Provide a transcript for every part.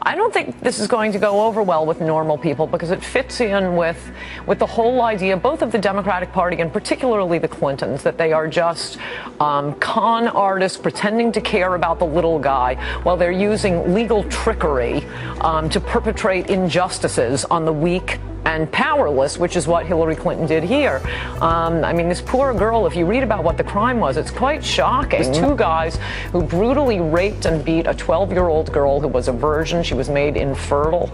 I don't think this is going to go over well with normal people because it fits in with the whole idea, both of the Democratic Party and particularly the Clintons, that they are just con artists pretending to care about the little guy while they're using legal trickery to perpetrate injustices on the weak and powerless, which is what Hillary Clinton did here. I mean, this poor girl, if you read about what the crime was, it's quite shocking. It was two guys who brutally raped and beat a 12-year-old girl who was a virgin. She was made infertile.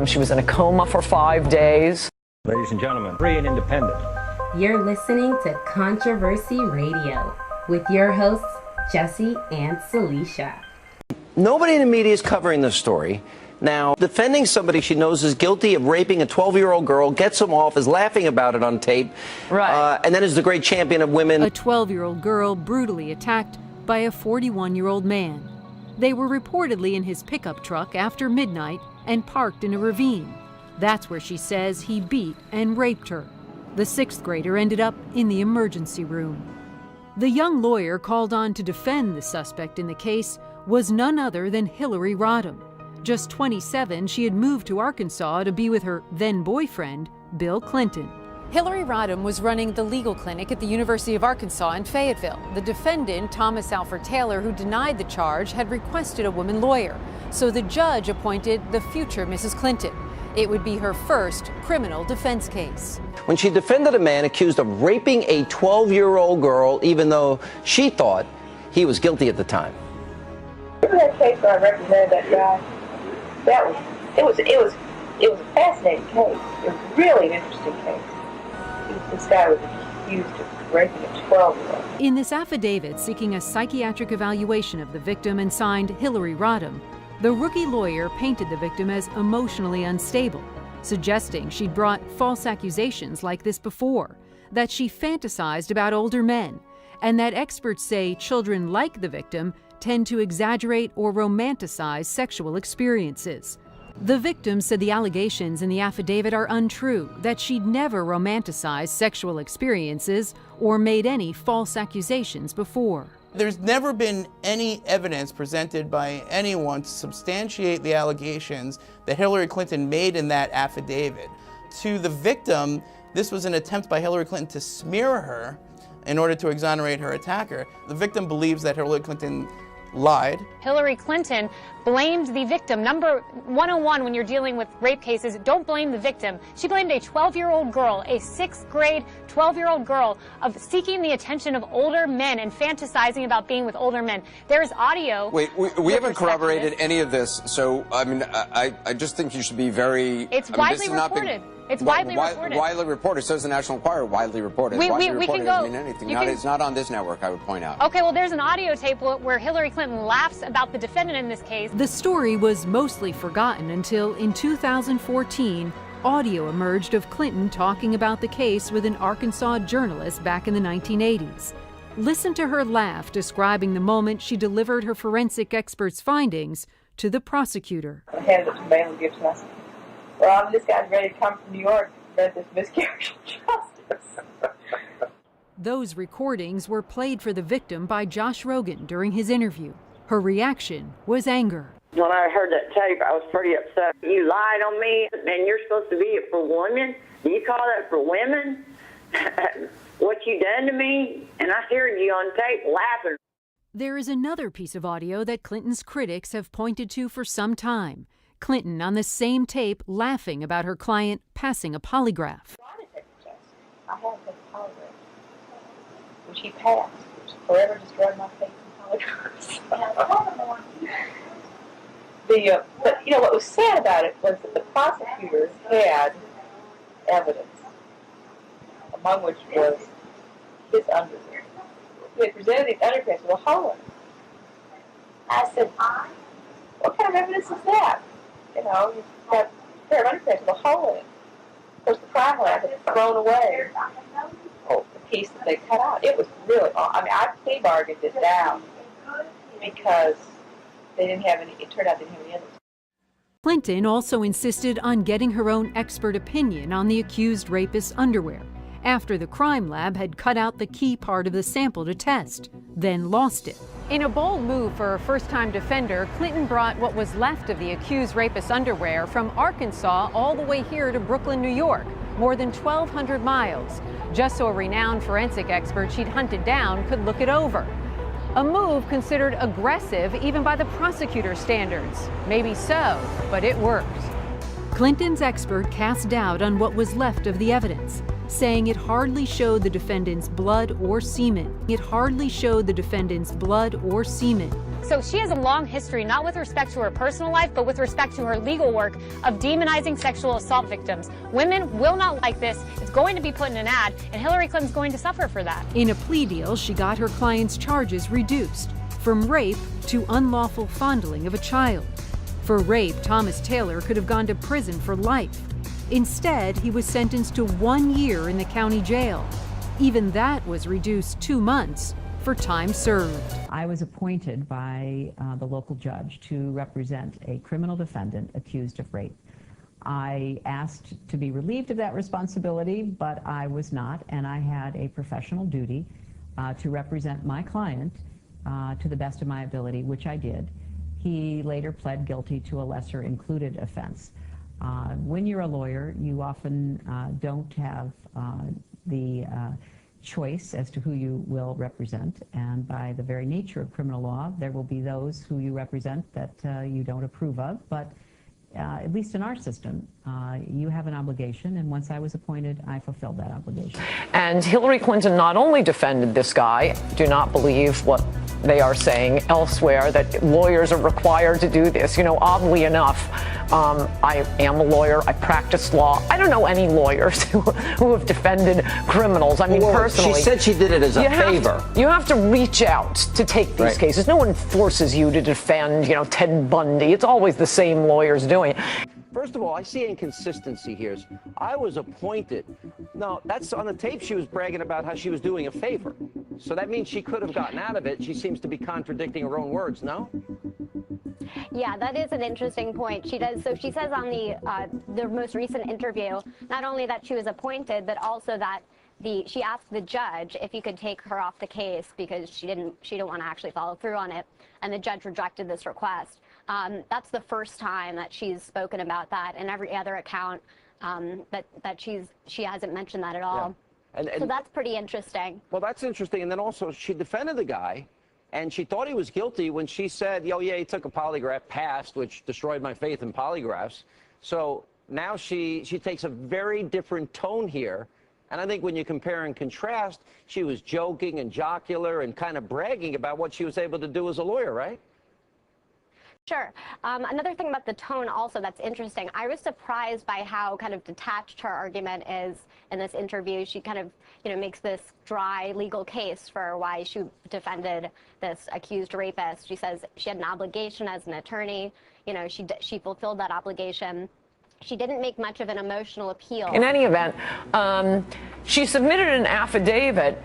She was in a coma for 5 days. Ladies and gentlemen, free and independent. You're listening to Controversy Radio with your hosts, Jesse and Celicia. Nobody in the media is covering this story. Now, defending somebody she knows is guilty of raping a 12-year-old girl, gets him off, is laughing about it on tape, right? And then is the great champion of women. A 12-year-old girl brutally attacked by a 41-year-old man. They were reportedly in his pickup truck after midnight and parked in a ravine. That's where she says he beat and raped her. The sixth grader ended up in the emergency room. The young lawyer called on to defend the suspect in the case was none other than Hillary Rodham. Just 27, she had moved to Arkansas to be with her then-boyfriend, Bill Clinton. Hillary Rodham was running the legal clinic at the University of Arkansas in Fayetteville. The defendant, Thomas Alfred Taylor, who denied the charge, had requested a woman lawyer. So the judge appointed the future Mrs. Clinton. It would be her first criminal defense case. When she defended a man accused of raping a 12-year-old girl, even though she thought he was guilty at the time. Remember that case where I represented that guy? It was a fascinating case. It was really an interesting case. This guy was accused of raping a 12-year-old. In this affidavit seeking a psychiatric evaluation of the victim and signed Hillary Rodham, the rookie lawyer painted the victim as emotionally unstable, suggesting she'd brought false accusations like this before, that she fantasized about older men, and that experts say children like the victim tend to exaggerate or romanticize sexual experiences. The victim said the allegations in the affidavit are untrue, that she'd never romanticized sexual experiences or made any false accusations before. There's never been any evidence presented by anyone to substantiate the allegations that Hillary Clinton made in that affidavit. To the victim, this was an attempt by Hillary Clinton to smear her in order to exonerate her attacker. The victim believes that Hillary Clinton lied. Hillary Clinton blamed the victim. Number 101 when you're dealing with rape cases, don't blame the victim. She blamed a 12-year-old girl, a sixth grade 12-year-old girl, of seeking the attention of older men and fantasizing about being with older men. There is audio. Wait, we haven't corroborated any of this, so I mean, I just think you should be very... It's widely reported. It's widely reported. Widely reported. So is the National Enquirer. Widely reported. We reported can go. Doesn't mean anything. It's not on this network, I would point out. Okay, well, there's an audio tape where Hillary Clinton laughs about the defendant in this case. The story was mostly forgotten until in 2014, audio emerged of Clinton talking about the case with an Arkansas journalist back in the 1980s. Listen to her laugh describing the moment she delivered her forensic expert's findings to the prosecutor. I handed it to Bailey Gibson. I said, well, this guy's ready to come from New York to prevent this miscarriage of justice. Those recordings were played for the victim by Josh Rogan during his interview. Her reaction was anger. When I heard that tape, I was pretty upset. You lied on me, and you're supposed to be it for women? Do you call that for women? What you done to me? And I heard you on tape laughing. There is another piece of audio that Clinton's critics have pointed to for some time. Clinton on the same tape laughing about her client passing a polygraph. I have the polygraph, which he passed, which forever destroyed my faith in polygraphs. But you know what was sad about it was that the prosecutors had evidence, among which was his underwear. He had presented these underpants with a hole in it. I said, what kind of evidence is that? You know, you've got a pair of underpants with a hole in it. Of course, the crime lab had thrown away the piece that they cut out. It was really, I mean, I plea bargained it down because they didn't have any, it turned out they didn't have any evidence. Clinton also insisted on getting her own expert opinion on the accused rapist's underwear after the crime lab had cut out the key part of the sample to test, then lost it. In a bold move for a first-time defender, Clinton brought what was left of the accused rapist's underwear from Arkansas all the way here to Brooklyn, New York, more than 1,200 miles, just so a renowned forensic expert she'd hunted down could look it over. A move considered aggressive even by the prosecutor's standards. Maybe so, but it worked. Clinton's expert cast doubt on what was left of the evidence, saying it hardly showed the defendant's blood or semen. It hardly showed the defendant's blood or semen. So she has a long history, not with respect to her personal life, but with respect to her legal work of demonizing sexual assault victims. Women will not like this. It's going to be put in an ad, and Hillary Clinton's going to suffer for that. In a plea deal, she got her client's charges reduced from rape to unlawful fondling of a child. For rape, Thomas Taylor could have gone to prison for life. Instead, he was sentenced to 1 year in the county jail. Even that was reduced 2 months for time served. I was appointed by the local judge to represent a criminal defendant accused of rape. I asked to be relieved of that responsibility, but I was not, and I had a professional duty to represent my client to the best of my ability, which I did. He later pled guilty to a lesser included offense. When you're a lawyer, you often don't have the choice as to who you will represent, and by the very nature of criminal law, there will be those who you represent that you don't approve of, but at least in our system, you have an obligation, and once I was appointed, I fulfilled that obligation. And Hillary Clinton not only defended this guy, do not believe what they are saying elsewhere, that lawyers are required to do this. You know, oddly enough, I am a lawyer. I practice law. I don't know any lawyers who have defended criminals. I mean, personally. She said she did it as a favor. You have to reach out to take these cases. No one forces you to defend, you know, Ted Bundy. It's always the same lawyers doing it. First of all, I see inconsistency here. I was appointed. No, that's on the tape. She was bragging about how she was doing a favor. So that means she could have gotten out of it. She seems to be contradicting her own words, no? Yeah, that is an interesting point. She does. So she says on the most recent interview, not only that she was appointed, but also that she asked the judge if he could take her off the case because she didn't want to actually follow through on it, and the judge rejected this request. That's the first time that she's spoken about that, and every other account that she hasn't mentioned that at all. Yeah. So that's pretty interesting. Well, that's interesting. And then also she defended the guy, and she thought he was guilty when she said, oh, yeah, he took a polygraph, passed, which destroyed my faith in polygraphs. So now she takes a very different tone here. And I think when you compare and contrast, she was joking and jocular and kind of bragging about what she was able to do as a lawyer, right? Sure. Another thing about the tone also that's interesting, I was surprised by how kind of detached her argument is in this interview. She kind of, makes this dry legal case for why she defended this accused rapist. She says she had an obligation as an attorney. She fulfilled that obligation. She didn't make much of an emotional appeal. In any event, she submitted an affidavit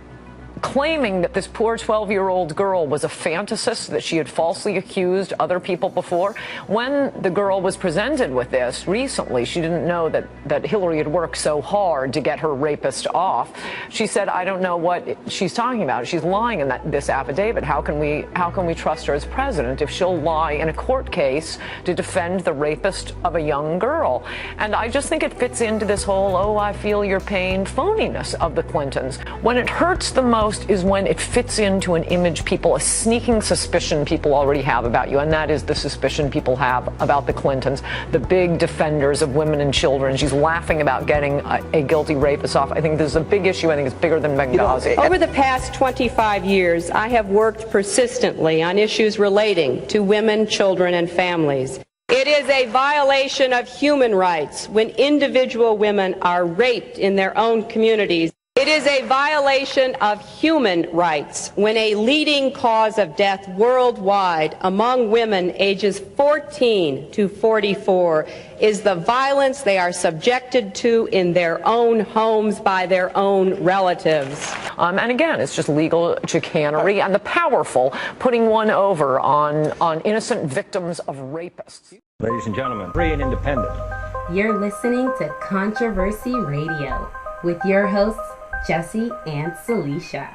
claiming that this poor 12-year-old girl was a fantasist, that she had falsely accused other people before. When the girl was presented with this recently, she didn't know that Hillary had worked so hard to get her rapist off. She said, I don't know what she's talking about. She's lying in this affidavit. How can we trust her as president if she'll lie in a court case to defend the rapist of a young girl? And I just think it fits into this whole, oh, I feel your pain phoniness of the Clintons. When it hurts the most is when it fits into an image a sneaking suspicion people already have about you, and that is the suspicion people have about the Clintons, the big defenders of women and children. She's laughing about getting a guilty rapist off. I think this is a big issue. I think it's bigger than Benghazi. Over the past 25 years, I have worked persistently on issues relating to women, children, and families. It is a violation of human rights when individual women are raped in their own communities. It is a violation of human rights when a leading cause of death worldwide among women ages 14 to 44 is the violence they are subjected to in their own homes by their own relatives. And again, it's just legal chicanery and the powerful putting one over on innocent victims of rapists. Ladies and gentlemen, free and independent. You're listening to Controversy Radio with your hosts, Jesse and Celicia.